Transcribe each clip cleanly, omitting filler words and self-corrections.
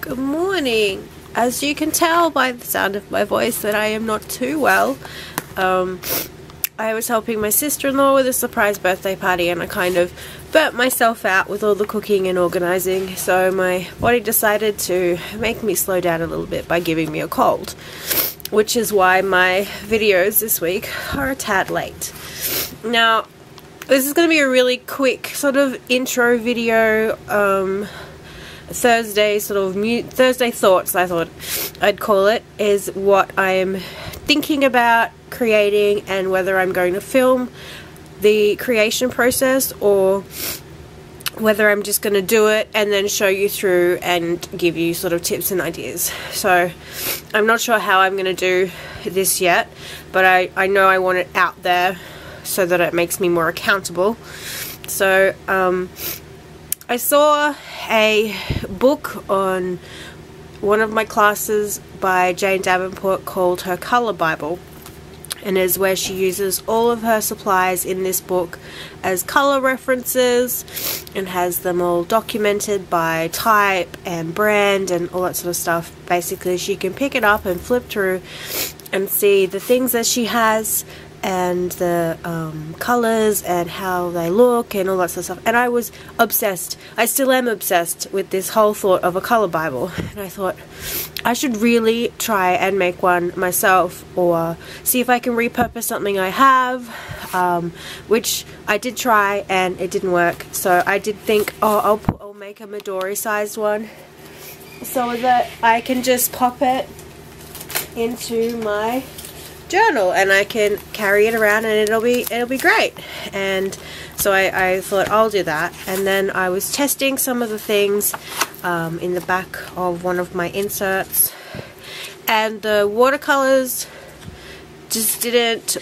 Good morning. As you can tell by the sound of my voice that I am not too well. I was helping my sister-in-law with a surprise birthday party and I kind of burnt myself out with all the cooking and organising, so my body decided to make me slow down a little bit by giving me a cold, which is why my videos this week are a tad late. Now, this is going to be a really quick sort of intro video, Thursday thoughts, I thought I'd call it, is what I'm thinking about creating and whether I'm going to film the creation process or whether I'm just going to do it and then show you through and give you sort of tips and ideas. So I'm not sure how I'm going to do this yet, but I know I want it out there so that it makes me more accountable. So I saw a book on one of my classes by Jane Davenport called Her Colour Bible, and is where she uses all of her supplies in this book as colour references and has them all documented by type and brand and all that sort of stuff. Basically, she can pick it up and flip through and see the things that she has and the colours and how they look and all that sort of stuff. And I was obsessed. I still am obsessed with this whole thought of a colour Bible. And I thought I should really try and make one myself, or see if I can repurpose something I have, which I did try and it didn't work. So I did think, oh, I'll make a Midori sized one so that I can just pop it into my journal and I can carry it around and it'll be great. And so I thought I'll do that. And then I was testing some of the things in the back of one of my inserts, and the watercolors just didn't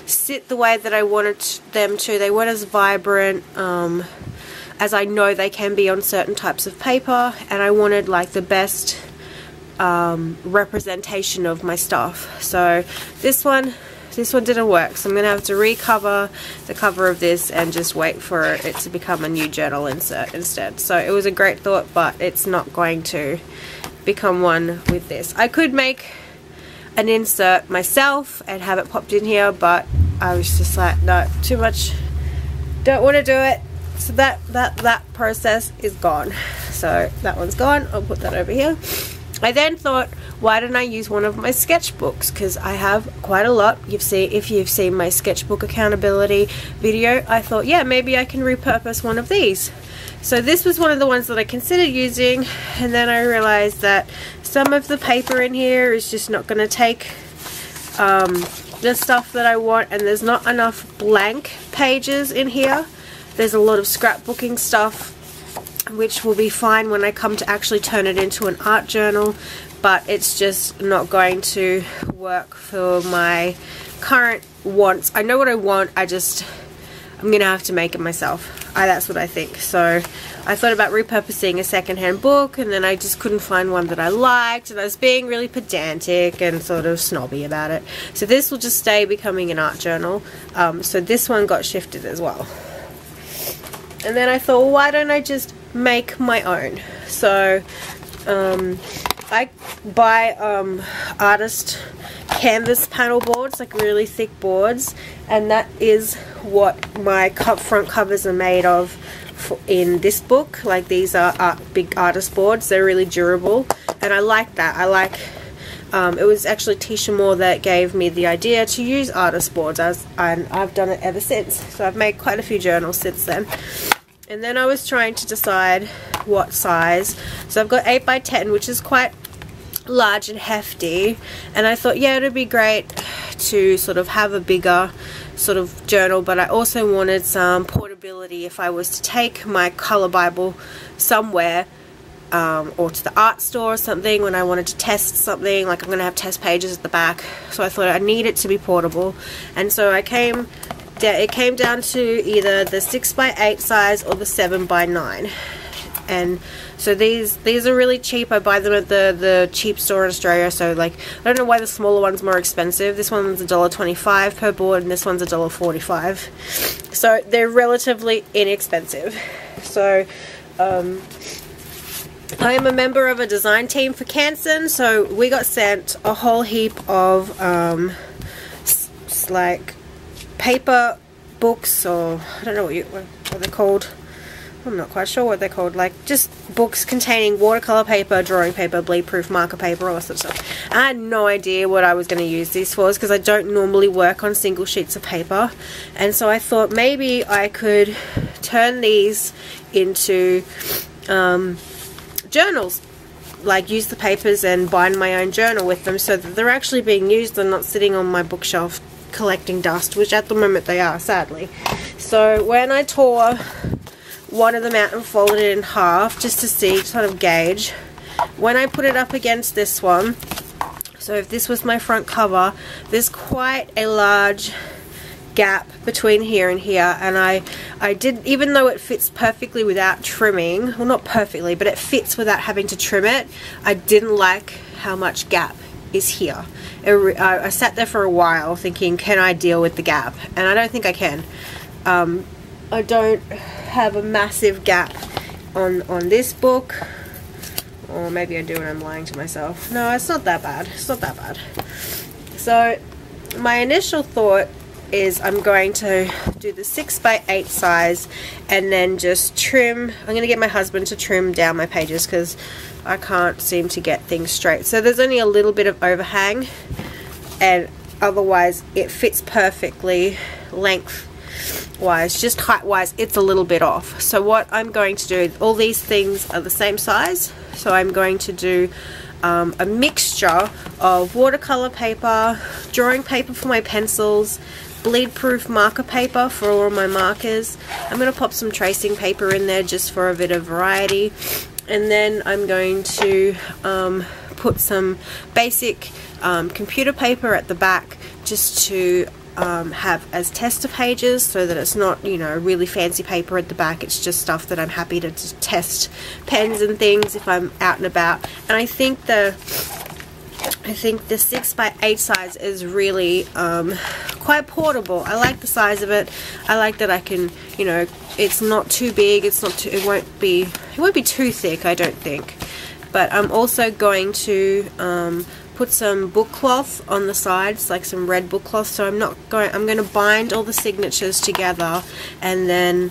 sit the way that I wanted them to. They weren't as vibrant as I know they can be on certain types of paper, and I wanted like the best representation of my stuff. So this one didn't work, so I'm gonna have to recover the cover of this and just wait for it to become a new journal insert instead. So it was a great thought, but it's not going to become one with this. I could make an insert myself and have it popped in here, but I was just like, no, too much, don't want to do it. So that process is gone. So that one's gone. I'll put that over here. I then thought, why don't I use one of my sketchbooks, because I have quite a lot. If you've seen my sketchbook accountability video, I thought, yeah, maybe I can repurpose one of these. So this was one of the ones that I considered using, and then I realized that some of the paper in here is just not going to take the stuff that I want, and there's not enough blank pages in here. There's a lot of scrapbooking stuff, which will be fine when I come to actually turn it into an art journal, but it's just not going to work for my current wants. I know what I want, I'm gonna have to make it myself. That's what I think. So I thought about repurposing a secondhand book, and then I just couldn't find one that I liked, and I was being really pedantic and sort of snobby about it. So this will just stay becoming an art journal. So this one got shifted as well. And then I thought, well, why don't I just make my own? So I buy artist canvas panel boards, like really thick boards, and that is what my front covers are made of in this book. Like, these are big artist boards. They're really durable, and I like that. I like it was actually Tisha Moore that gave me the idea to use artist boards, and I've done it ever since. So I've made quite a few journals since then. And then I was trying to decide what size. So I've got 8 by 10, which is quite large and hefty. And I thought, yeah, it would be great to sort of have a bigger sort of journal, but I also wanted some portability if I was to take my colour Bible somewhere, or to the art store or something when I wanted to test something. Like, I'm going to have test pages at the back. So I thought I need it to be portable. And so it came down to either the 6 by 8 size or the 7 by 9. And so these are really cheap. I buy them at the cheap store in Australia. So, like, I don't know why the smaller one's more expensive. This one's $1.25 per board, and this one's $1.45. So they're relatively inexpensive. So I am a member of a design team for Canson, so we got sent a whole heap of like paper books, or I don't know what they're called. I'm not quite sure what they're called, like just books containing watercolor paper, drawing paper, bleed proof marker paper, all that sort of stuff. I had no idea what I was going to use these for, because I don't normally work on single sheets of paper, and so I thought maybe I could turn these into journals, like use the papers and bind my own journal with them, so that they're actually being used and not sitting on my bookshelf collecting dust, which at the moment they are, sadly. So when I tore one of them out and folded it in half just to see, sort of gauge, when I put it up against this one, so if this was my front cover, there's quite a large gap between here and here, and I did, even though it fits perfectly without trimming, well, not perfectly, but it fits without having to trim it, I didn't like how much gap is here. I sat there for a while thinking, can I deal with the gap? And I don't think I can. I don't have a massive gap on this book, or maybe I do and I'm lying to myself. No, it's not that bad. It's not that bad. So my initial thought is I'm going to do the 6x8 size and then just trim. I'm going to get my husband to trim down my pages because I can't seem to get things straight. So there's only a little bit of overhang, and otherwise it fits perfectly length wise, just height wise it's a little bit off. So what I'm going to do, all these things are the same size, so I'm going to do a mixture of watercolor paper, drawing paper for my pencils, bleed proof marker paper for all my markers. I'm going to pop some tracing paper in there just for a bit of variety, and then I'm going to put some basic computer paper at the back just to have as tester pages, so that it's not, you know, really fancy paper at the back. It's just stuff that I'm happy to test pens and things if I'm out and about. And I think the 6x8 size is really quite portable. I like the size of it. I like that I can, you know, it's not too big, it's not too, it won't be too thick, I don't think. But I'm also going to put some book cloth on the sides, like some red book cloth. So I'm going to bind all the signatures together, and then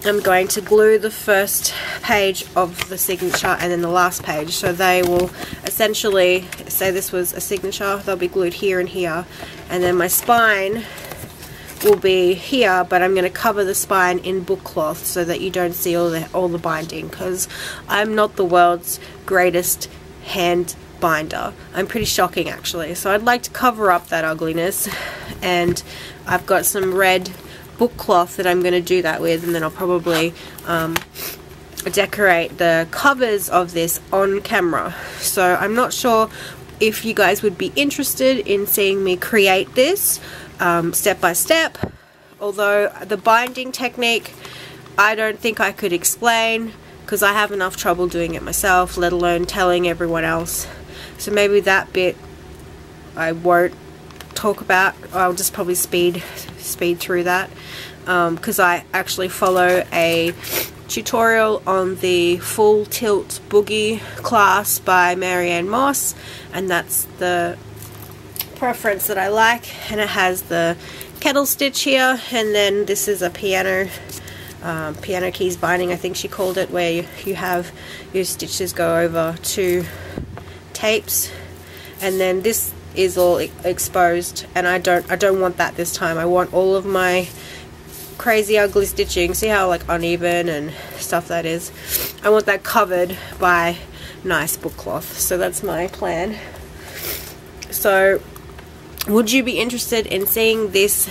I'm going to glue the first page of the signature and then the last page, so they will essentially, say this was a signature, they'll be glued here and here, and then my spine will be here, but I'm going to cover the spine in book cloth so that you don't see all the binding, because I'm not the world's greatest hand binder. I'm pretty shocking actually, so I'd like to cover up that ugliness, and I've got some red book cloth that I'm going to do that with, and then I'll probably decorate the covers of this on camera. So I'm not sure if you guys would be interested in seeing me create this step by step, although the binding technique I don't think I could explain, because I have enough trouble doing it myself, let alone telling everyone else. So maybe that bit I won't talk about. I'll just probably speed through that, because I actually follow a tutorial on the Full Tilt Boogie class by Marianne Moss, and that's the preference that I like, and it has the kettle stitch here, and then this is a piano keys binding, I think she called it, where you have your stitches go over two tapes, and then this is all exposed, and I don't want that this time. I want all of my crazy ugly stitching, see how like uneven and stuff that is, I want that covered by nice book cloth. So that's my plan. So would you be interested in seeing this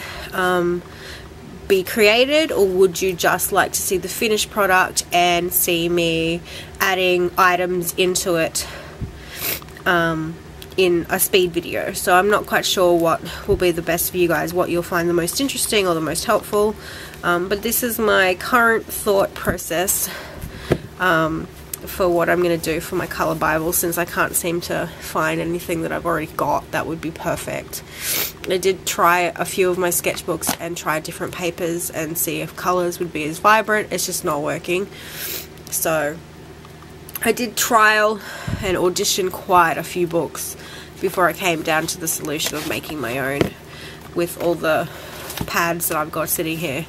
be created, or would you just like to see the finished product and see me adding items into it in a speed video? So I'm not quite sure what will be the best for you guys, what you'll find the most interesting or the most helpful, but this is my current thought process for what I'm going to do for my color Bible, since I can't seem to find anything that I've already got that would be perfect. I did try a few of my sketchbooks and try different papers and see if colors would be as vibrant. It's just not working. So I did trial and audition quite a few books before I came down to the solution of making my own with all the pads that I've got sitting here.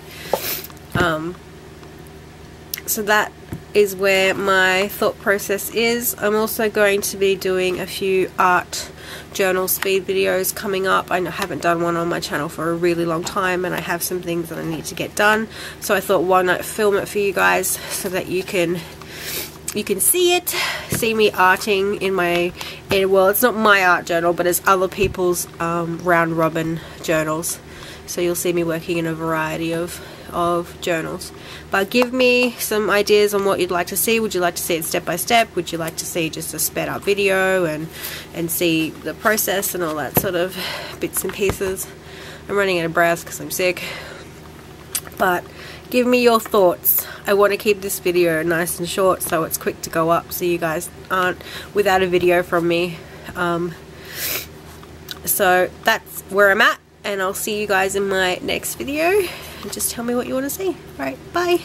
So that is where my thought process is. I'm also going to be doing a few art journal speed videos coming up. I haven't done one on my channel for a really long time, and I have some things that I need to get done, so I thought why not film it for you guys so that you can see it, see me arting in my, well, it's not my art journal, but it's other people's round robin journals. So you'll see me working in a variety of journals. But give me some ideas on what you'd like to see. Would you like to see it step by step? Would you like to see just a sped up video and see the process and all that sort of bits and pieces? I'm running out of breath because I'm sick. But give me your thoughts. I want to keep this video nice and short so it's quick to go up so you guys aren't without a video from me. So that's where I'm at, and I'll see you guys in my next video, and just tell me what you want to see. Alright, bye!